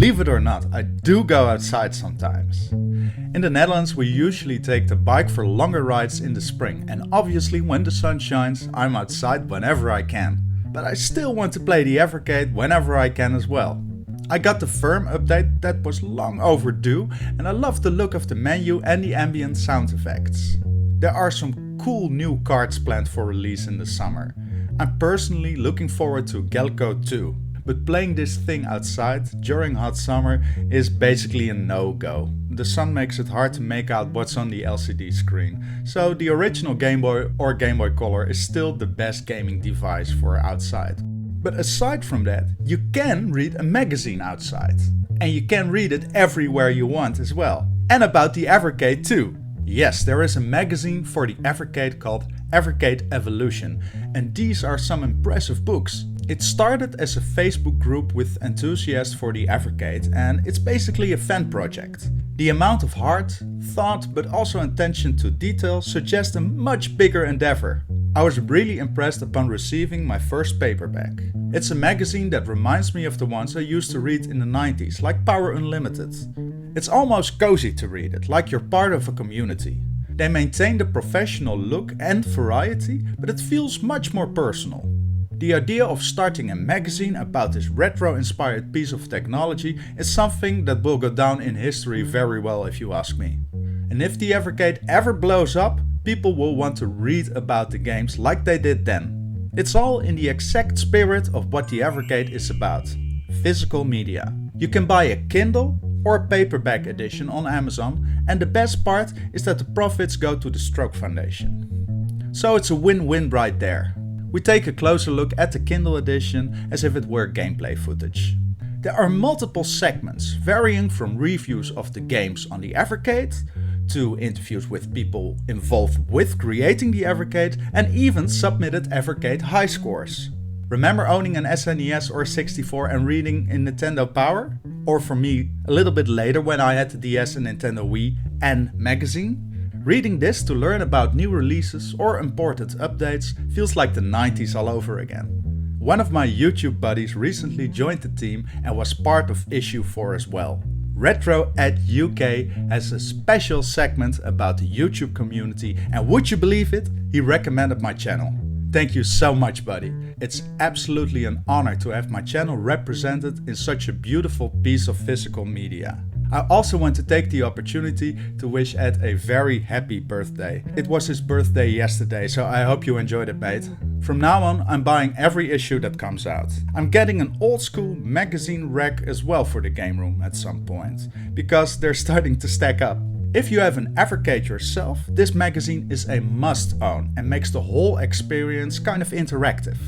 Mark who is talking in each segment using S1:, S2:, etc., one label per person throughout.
S1: Believe it or not, I do go outside sometimes. In the Netherlands we usually take the bike for longer rides in the spring, and obviously when the sun shines I'm outside whenever I can. But I still want to play the Evercade whenever I can as well. I got the firm update that was long overdue, and I love the look of the menu and the ambient sound effects. There are some cool new cards planned for release in the summer. I'm personally looking forward to Gelco 2, but playing this thing outside during hot summer is basically a no-go. The sun makes it hard to make out what's on the LCD screen, so the original Game Boy or Game Boy Color is still the best gaming device for outside. But aside from that, you can read a magazine outside. And you can read it everywhere you want as well. And about the Evercade too. Yes, there is a magazine for the Evercade called Evercade Evolution. And these are some impressive books. It started as a Facebook group with enthusiasts for the Evercade, and it's basically a fan project. The amount of heart, thought, but also attention to detail suggests a much bigger endeavor. I was really impressed upon receiving my first paperback. It's a magazine that reminds me of the ones I used to read in the 90s, like Power Unlimited. It's almost cozy to read it, like you're part of a community. They maintain the professional look and variety, but it feels much more personal. The idea of starting a magazine about this retro-inspired piece of technology is something that will go down in history very well if you ask me. And if the Evercade ever blows up, people will want to read about the games like they did then. It's all in the exact spirit of what the Evercade is about. Physical media. You can buy a Kindle or a paperback edition on Amazon, and the best part is that the profits go to the Stroke Foundation. So it's a win-win right there. We take a closer look at the Kindle edition as if it were gameplay footage. There are multiple segments, varying from reviews of the games on the Evercade, to interviews with people involved with creating the Evercade, and even submitted Evercade high scores. Remember owning an SNES or 64 and reading in Nintendo Power? Or for me, a little bit later when I had the DS and Nintendo Wii and magazine? Reading this to learn about new releases or important updates feels like the 90s all over again. One of my YouTube buddies recently joined the team and was part of issue 4 as well. Retro Ed UK has a special segment about the YouTube community, and would you believe it? He recommended my channel. Thank you so much, buddy. It's absolutely an honor to have my channel represented in such a beautiful piece of physical media. I also want to take the opportunity to wish Ed a very happy birthday. It was his birthday yesterday, so I hope you enjoyed it, mate. From now on, I'm buying every issue that comes out. I'm getting an old school magazine rack as well for the game room at some point, because they're starting to stack up. If you have an Evercade yourself, this magazine is a must own and makes the whole experience kind of interactive.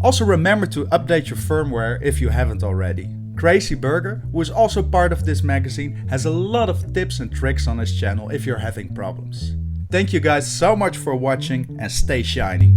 S1: Also remember to update your firmware if you haven't already. Crazy Burger, who is also part of this magazine, has a lot of tips and tricks on his channel if you're having problems. Thank you guys so much for watching, and stay shiny.